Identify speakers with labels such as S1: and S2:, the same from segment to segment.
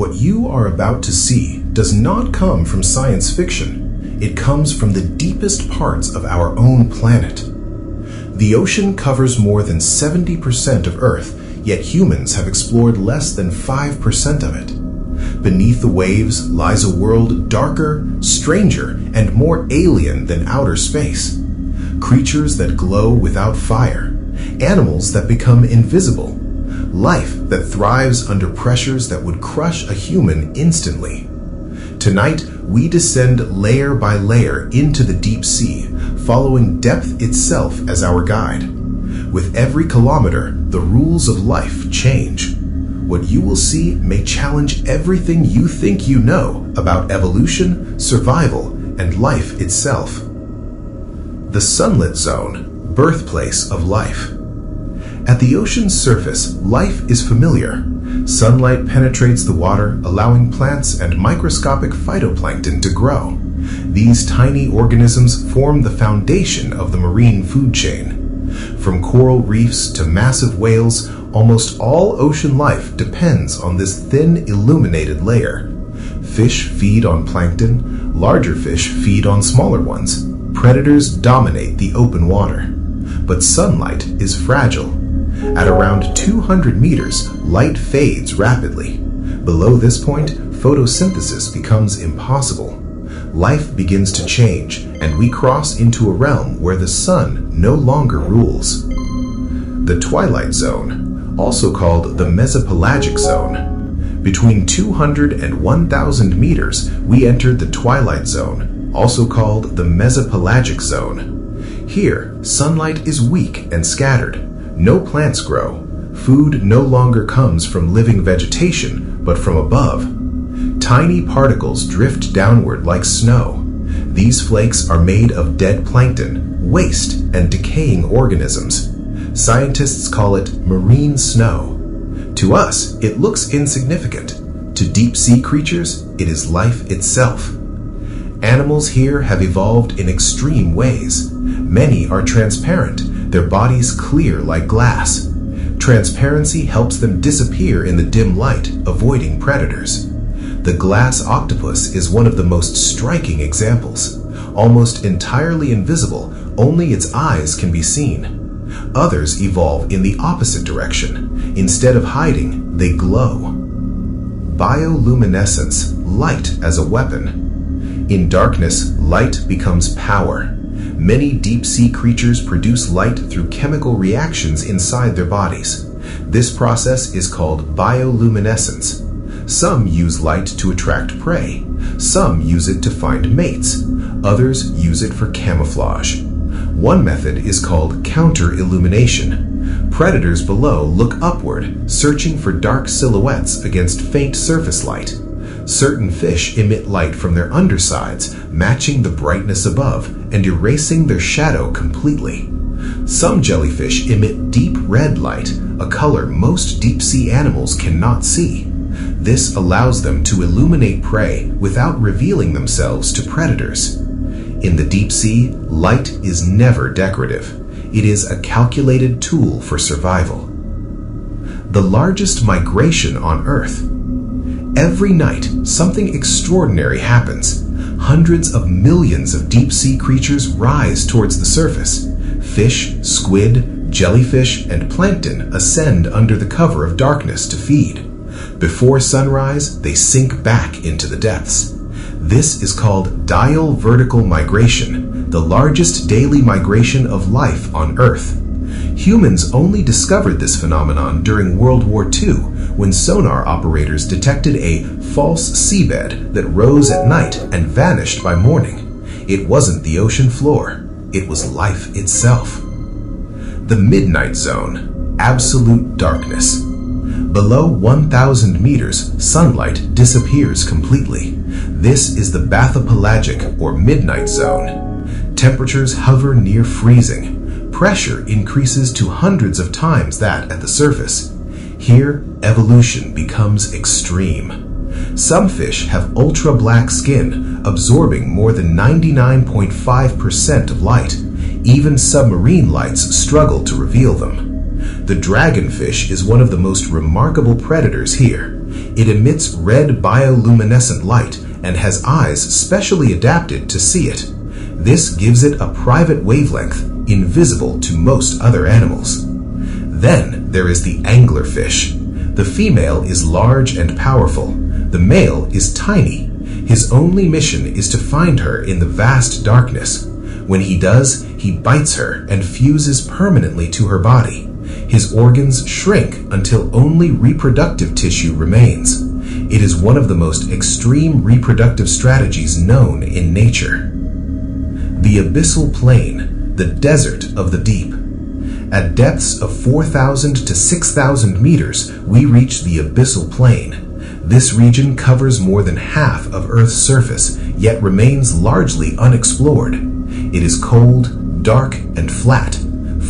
S1: What you are about to see does not come from science fiction. It comes from the deepest parts of our own planet. The ocean covers more than 70% of Earth, yet humans have explored less than 5% of it. Beneath the waves lies a world darker, stranger, and more alien than outer space. Creatures that glow without fire, animals that become invisible, life that thrives under pressures that would crush a human instantly. Tonight, we descend layer by layer into the deep sea, following depth itself as our guide. With every kilometer, the rules of life change. What you will see may challenge everything you think you know about evolution, survival, and life itself. The sunlit zone, birthplace of life. At the ocean's surface, life is familiar. Sunlight penetrates the water, allowing plants and microscopic phytoplankton to grow. These tiny organisms form the foundation of the marine food chain. From coral reefs to massive whales, almost all ocean life depends on this thin, illuminated layer. Fish feed on plankton, larger fish feed on smaller ones. Predators dominate the open water. But sunlight is fragile. At around 200 meters, light fades rapidly. Below this point, photosynthesis becomes impossible. Life begins to change, and we cross into a realm where the sun no longer rules. The twilight zone, also called the mesopelagic zone. Between 200 and 1,000 meters, we entered the twilight zone, also called the mesopelagic zone. Here, sunlight is weak and scattered. No plants grow. Food no longer comes from living vegetation, but from above. Tiny particles drift downward like snow. These flakes are made of dead plankton, waste, and decaying organisms. Scientists call it marine snow. To us, it looks insignificant. To deep-sea creatures, it is life itself. Animals here have evolved in extreme ways. Many are transparent, their bodies clear like glass. Transparency helps them disappear in the dim light, avoiding predators. The glass octopus is one of the most striking examples. Almost entirely invisible, only its eyes can be seen. Others evolve in the opposite direction. Instead of hiding, they glow. Bioluminescence, light as a weapon. In darkness, light becomes power. Many deep-sea creatures produce light through chemical reactions inside their bodies. This process is called bioluminescence. Some use light to attract prey. Some use it to find mates. Others use it for camouflage. One method is called counter-illumination. Predators below look upward, searching for dark silhouettes against faint surface light. Certain fish emit light from their undersides, matching the brightness above and erasing their shadow completely. Some jellyfish emit deep red light, a color most deep-sea animals cannot see. This allows them to illuminate prey without revealing themselves to predators. In the deep sea, light is never decorative. It is a calculated tool for survival. The largest migration on Earth. Every night, something extraordinary happens. Hundreds of millions of deep-sea creatures rise towards the surface. Fish, squid, jellyfish, and plankton ascend under the cover of darkness to feed. Before sunrise, they sink back into the depths. This is called diel vertical migration, the largest daily migration of life on Earth. Humans only discovered this phenomenon during World War II, when sonar operators detected a false seabed that rose at night and vanished by morning. It wasn't the ocean floor, it was life itself. The midnight zone, absolute darkness. Below 1,000 meters, sunlight disappears completely. This is the bathypelagic or midnight zone. Temperatures hover near freezing. Pressure increases to hundreds of times that at the surface. Here, evolution becomes extreme. Some fish have ultra-black skin, absorbing more than 99.5% of light. Even submarine lights struggle to reveal them. The dragonfish is one of the most remarkable predators here. It emits red bioluminescent light and has eyes specially adapted to see it. This gives it a private wavelength, invisible to most other animals. Then there is the anglerfish. The female is large and powerful. The male is tiny. His only mission is to find her in the vast darkness. When he does, he bites her and fuses permanently to her body. His organs shrink until only reproductive tissue remains. It is one of the most extreme reproductive strategies known in nature. The abyssal plain, the desert of the deep. At depths of 4,000 to 6,000 meters, we reach the abyssal plain. This region covers more than half of Earth's surface, yet remains largely unexplored. It is cold, dark, and flat.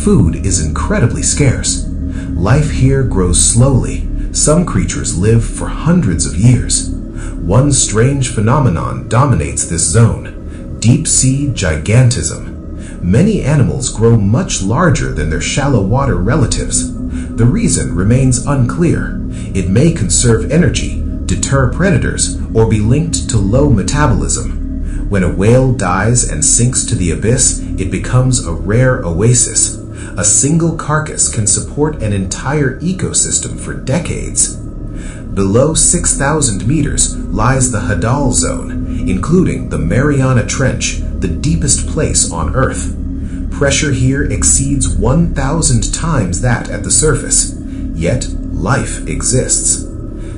S1: Food is incredibly scarce. Life here grows slowly. Some creatures live for hundreds of years. One strange phenomenon dominates this zone: deep-sea gigantism. Many animals grow much larger than their shallow water relatives. The reason remains unclear. It may conserve energy, deter predators, or be linked to low metabolism. When a whale dies and sinks to the abyss, it becomes a rare oasis. A single carcass can support an entire ecosystem for decades. Below 6,000 meters lies the Hadal Zone, including the Mariana Trench, the deepest place on Earth. Pressure here exceeds 1,000 times that at the surface, yet life exists.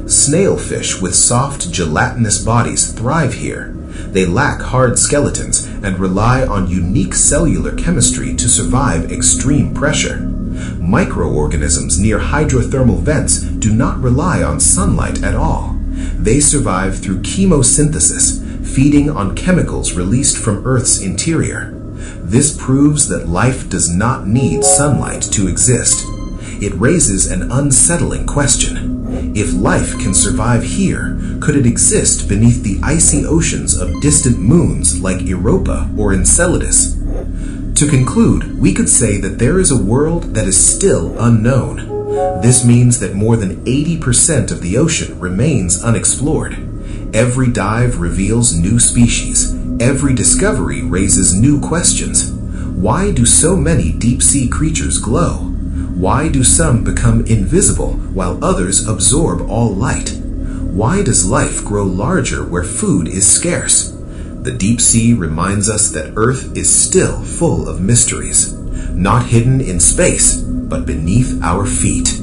S1: Snailfish with soft, gelatinous bodies thrive here. They lack hard skeletons and rely on unique cellular chemistry to survive extreme pressure. Microorganisms near hydrothermal vents do not rely on sunlight at all. They survive through chemosynthesis, feeding on chemicals released from Earth's interior. This proves that life does not need sunlight to exist. It raises an unsettling question. If life can survive here, could it exist beneath the icy oceans of distant moons like Europa or Enceladus? To conclude, we could say that there is a world that is still unknown. This means that more than 80% of the ocean remains unexplored. Every dive reveals new species. Every discovery raises new questions. Why do so many deep-sea creatures glow? Why do some become invisible while others absorb all light? Why does life grow larger where food is scarce? The deep sea reminds us that Earth is still full of mysteries, not hidden in space, but beneath our feet.